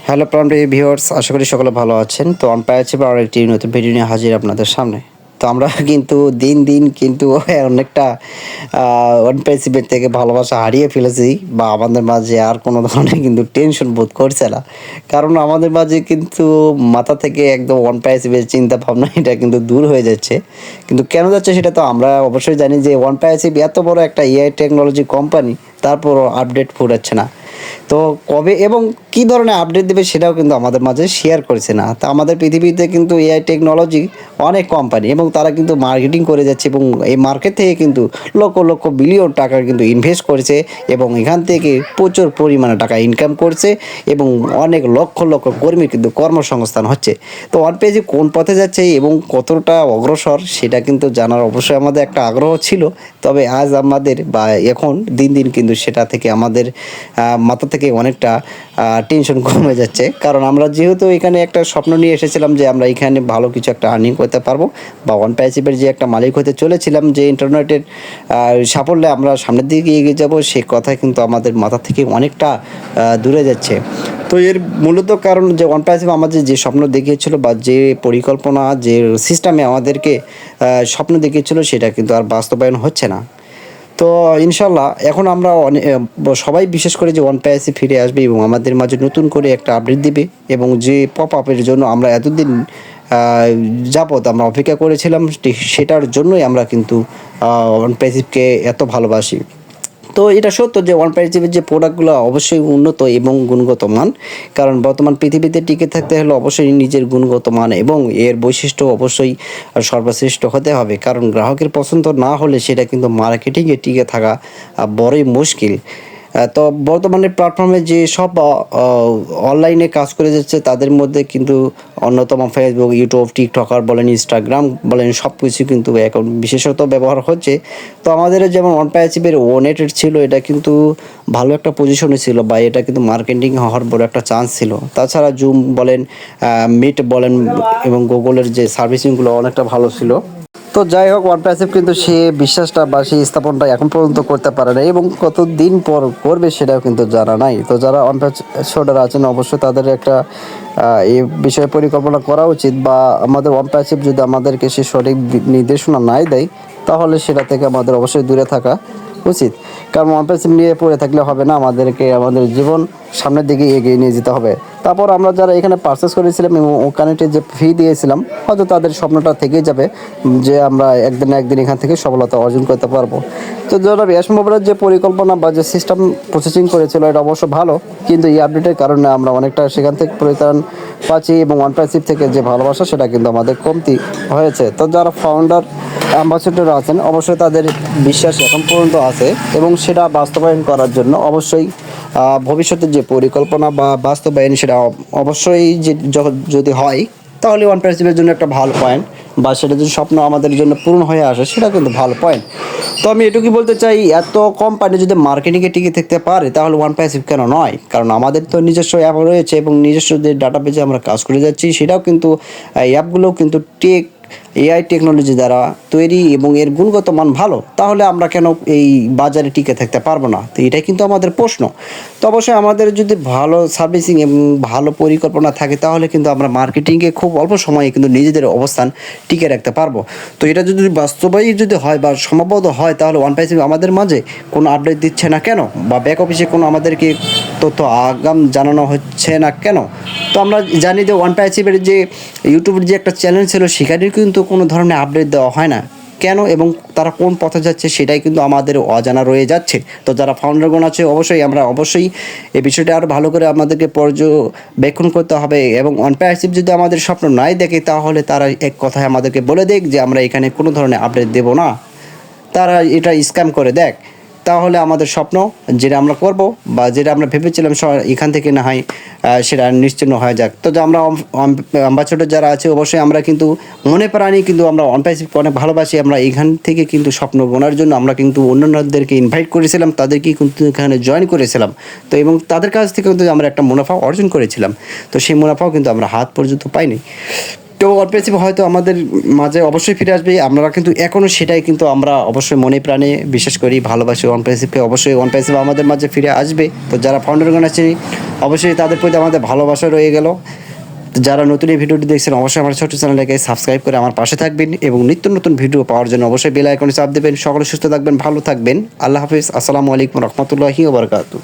Hello প্রাণপ্রিয় viewers, আশা করি সকলে ভালো আছেন। তো আমি পেয়েছি আবার একটি নতুন ভিডিও নিয়ে হাজির আপনাদের সামনে। তো আমরা কিন্তু দিন দিন কিন্তু অনেকটা অনপ্রেসিভের থেকে ভালোবাসা হারিয়ে ফেলেছি, বা আমাদের মাঝে আর কোনো ধরনের কিন্তু টেনশন বোধ করছে না। কারণ আমাদের মাঝে কিন্তু মাথা থেকে একদম অনপ্রেসিভের চিন্তা ভাবনা এটা কিন্তু দূর হয়ে যাচ্ছে। কিন্তু কেন যাচ্ছে সেটা তো আমরা অবশ্যই জানি যে অনপ্রেসিভ এত বড় একটা এআই টেকনোলজি কোম্পানি, তারপরও আপডেট ফুরাচ্ছে না। তো কবে এবং কী ধরনের আপডেট দেবে সেটাও কিন্তু আমাদের মাঝে শেয়ার করছে না। তা আমাদের পৃথিবীতে কিন্তু এআই টেকনোলজি অনেক কোম্পানি এবং তারা কিন্তু মার্কেটিং করে যাচ্ছে, এবং এই মার্কেট থেকে কিন্তু লক্ষ লক্ষ বিলিয়ন টাকার কিন্তু ইনভেস্ট করেছে, এবং এখান থেকে প্রচুর পরিমাণে টাকা ইনকাম করছে, এবং অনেক লক্ষ লক্ষ কর্মীর কিন্তু কর্মসংস্থান হচ্ছে। তো ওয়ানপেজে কোন পথে যাচ্ছে এবং কতটা অগ্রসর সেটা কিন্তু জানার অবশ্যই আমাদের একটা আগ্রহ ছিল। তবে আজ আমাদের বা এখন দিন দিন কিন্তু সেটা থেকে আমাদের মাথা থেকে অনেকটা টেনশন কমে যাচ্ছে। কারণ আমরা যেহেতু এখানে একটা স্বপ্ন নিয়ে এসেছিলাম যে আমরা এখানে ভালো কিছু একটা আর্নিং করতে পারবো, বা ওয়ান প্যাসিভের যে একটা মালিক হতে চলেছিলাম, যে ইন্টারনেটের সাফল্যে আমরা সামনের দিকে এগিয়ে যাব, সে কথা কিন্তু আমাদের মাথা থেকে অনেকটা দূরে যাচ্ছে। তো এর মূলত কারণ যে ওয়ান প্যাসিভ আমাদের যে স্বপ্ন দেখিয়েছিল, বা যে পরিকল্পনা যে সিস্টেমে আমাদেরকে স্বপ্ন দেখিয়েছিল, সেটা কিন্তু আর বাস্তবায়ন হচ্ছে না। তো ইনশাল্লাহ এখন আমরা সবাই বিশেষ করে যে ওয়ান প্যাসে ফিরে আসবে এবং আমাদের মাঝে নতুন করে একটা আপডেট দিবে, এবং যে পপ আপের জন্য আমরা এতদিন যাবৎ আমরা অপেক্ষা করেছিলাম, সেটার জন্যই আমরা কিন্তু ওয়ান প্যাসিভকে এত ভালোবাসি। তো এটা সত্য যে ওয়ান প্যাসিভের যে প্রোডাক্টগুলো অবশ্যই উন্নত এবং গুণগত মান। কারণ বর্তমান পৃথিবীতে টিকে থাকতে হলে অবশ্যই নিজের গুণগত মান এবং এর বৈশিষ্ট্য অবশ্যই সর্বশ্রেষ্ঠ হতে হবে। কারণ গ্রাহকের পছন্দ না হলে সেটা কিন্তু মার্কেটিংয়ে টিকে থাকা বড়ই মুশকিল। তো বর্তমানে প্ল্যাটফর্মে যে সব অনলাইনে কাজ করে যাচ্ছে তাদের মধ্যে কিন্তু অন্যতম ফেসবুক, ইউটিউব, টিকটকার বলেন, ইনস্টাগ্রাম বলেন, সব কিছু কিন্তু এখন বিশেষত ব্যবহার হচ্ছে। তো আমাদের যেমন অনপ্যাচিভের ওনেটেড ছিল, এটা কিন্তু ভালো একটা পজিশনে ছিল, বা এটা কিন্তু মার্কেটিং হওয়ার বড় একটা চান্স ছিল। তাছাড়া জুম বলেন, মিট বলেন, এবং গুগলের যে সার্ভিসিংগুলো অনেকটা ভালো ছিল। তো যাই হোক, ওয়ান প্যাসিভ কিন্তু সে বিশ্বাসটা বা সেই স্থাপনটা এখন পর্যন্ত করতে পারে নাই, এবং কতদিন পর করবে সেটাও কিন্তু জানা নাই। তো যারা ওয়ান প্যাচ শোল্ডার আছেন অবশ্যই তাদের একটা এই বিষয়ে পরিকল্পনা করা উচিত, বা আমাদের ওয়ান প্যাসিভ যদি আমাদেরকে সে সঠিক নির্দেশনা নাই দেয়, তাহলে সেটা থেকে আমাদের অবশ্যই দূরে থাকা উচিত। কারণ ওয়ান প্যাসিভ নিয়ে পড়ে থাকলে হবে না, আমাদেরকে আমাদের জীবন সামনের দিকে এগিয়ে নিয়ে যেতে হবে। তারপর আমরা যারা এখানে পারচেস করেছিলাম এবং কানেক্টের যে ফি দিয়েছিলাম, হয়তো তাদের স্বপ্নটা থেকেই যাবে যে আমরা একদিন না একদিন এখান থেকে সফলতা অর্জন করতে পারবো। তো যারা রিয়াস মোবাইলের যে পরিকল্পনা বা যে সিস্টেম প্রসেসিং করেছিল এটা অবশ্য ভালো, কিন্তু এই আপডেটের কারণে আমরা অনেকটা সেখান থেকে পরিত্রাণ পাচ্ছি, এবং ওয়ান প্যাসিভ থেকে যে ভালোবাসা সেটা কিন্তু আমাদের কমতি হয়েছে। তো যারা ফাউন্ডার অ্যাম্বাসেডর আছেন অবশ্যই তাদের বিশ্বাস এখন পর্যন্ত আছে, এবং সেটা বাস্তবায়ন করার জন্য অবশ্যই ভবিষ্যতের যে পরিকল্পনা বা বাস্তবায়ন সেটা অবশ্যই যে যদি হয়, তাহলে ওয়ান প্যাসিভের জন্য একটা ভালো পয়েন্ট, বা সেটা যদি স্বপ্ন আমাদের জন্য পূরণ হয়ে আসে সেটা কিন্তু ভালো পয়েন্ট। তো আমি এটুকুই বলতে চাই, এত কোম্পানি যদি মার্কেটিংয়ে টিকে থাকতে পারে তাহলে ওয়ান প্যাসিভ কেন নয়? কারণ আমাদের তো নিজস্ব অ্যাপ রয়েছে, এবং নিজস্ব যে ডাটাবেজে আমরা কাজ করে যাচ্ছি সেটাও কিন্তু অ্যাপগুলোও কিন্তু এআই টেকনোলজি দ্বারা তৈরি, এবং এর গুণগত মান ভালো। তাহলে আমরা কেন এই বাজারে টিকে থাকতে পারবো না? তো এটাই কিন্তু আমাদের প্রশ্ন। তো অবশ্যই আমাদের যদি ভালো সার্ভিসিং এবং ভালো পরিকল্পনা থাকে তাহলে কিন্তু আমরা মার্কেটিংয়ে খুব অল্প সময়ে কিন্তু নিজেদের অবস্থান টিকে রাখতে পারবো। তো এটা যদি বাস্তবায়ী যদি হয় বা সম্ভবত হয়, তাহলে ওয়ান প্যাসিভ আমাদের মাঝে কোনো আপডেট দিচ্ছে না কেন, বা ব্যাক অফিসে কোনো আমাদেরকে তথ্য আগাম জানানো হচ্ছে না কেন? তো আমরা জানি যে ওয়ান প্যাসিভের যে ইউটিউবের যে একটা চ্যানেল ছিল সেখানে কিন্তু কোনো ধরনের আপডেট দেওয়া হয় না কেন, এবং তারা কোন পথে যাচ্ছে সেটাই কিন্তু আমাদের অজানা রয়ে যাচ্ছে। তো যারা ফাউন্ডারগণ আছে অবশ্যই এই বিষয়টা আরও ভালো করে আমাদেরকে পর্যবেক্ষণ করতে হবে, এবং অনপ্যাসিভ যদি আমাদের স্বপ্ন নাই দেখে তাহলে তারা এক কথায় আমাদেরকে বলে দেখ যে আমরা এখানে কোনো ধরনের আপডেট দেব না, তারা এটা স্ক্যাম করে দেখ। তাহলে আমাদের স্বপ্ন যেটা আমরা করব বা যেটা আমরা ভেবেছিলাম এখান থেকে না হয় সেটা নিশ্চিন্ন হয়ে যাক। তো যে আমরা অ্যাম্বাসেডর যারা আছে অবশ্যই আমরা কিন্তু মনে প্রাণী কিন্তু আমরা অনপ্যাসিভকে অনেক ভালোবাসি। আমরা এখান থেকে কিন্তু স্বপ্ন গোনার জন্য আমরা কিন্তু অন্যান্যদেরকে ইনভাইট করেছিলাম, তাদেরকে কিন্তু এখানে জয়েন করেছিলাম। তো এবং তাদের কাছ থেকে কিন্তু আমরা একটা মুনাফা অর্জন করেছিলাম। তো সেই মুনাফাও কিন্তু আমরা হাত পর্যন্ত পাইনি। তো অনপ্রেসিভ হয়তো আমাদের মাঝে অবশ্যই ফিরে আসবে, আপনারা কিন্তু এখনও সেটাই কিন্তু আমরা অবশ্যই মনে প্রাণে বিশ্বাস করি, ভালোবাসি অনপ্রেসিভকে। অবশ্যই অনপ্রেসিভ আমাদের মাঝে ফিরে আসবে। তো যারা ফাউন্ডারগণ আছে অবশ্যই তাদের প্রতি আমাদের ভালোবাসা রয়ে গেল। যারা নতুন এই ভিডিওটি দেখছেন অবশ্যই আমার ছোট্ট চ্যানেলটাকে সাবস্ক্রাইব করে আমার পাশে থাকবেন এবং নিত্য নতুন ভিডিও পাওয়ার জন্য অবশ্যই বেল আইকনে চাপ দেবেন। সকলে সুস্থ থাকবেন, ভালো থাকবেন। আল্লাহ হাফিজ, আসসালামু আলাইকুম রহমতুল্লাহি ওয়া বারাকাতুহু।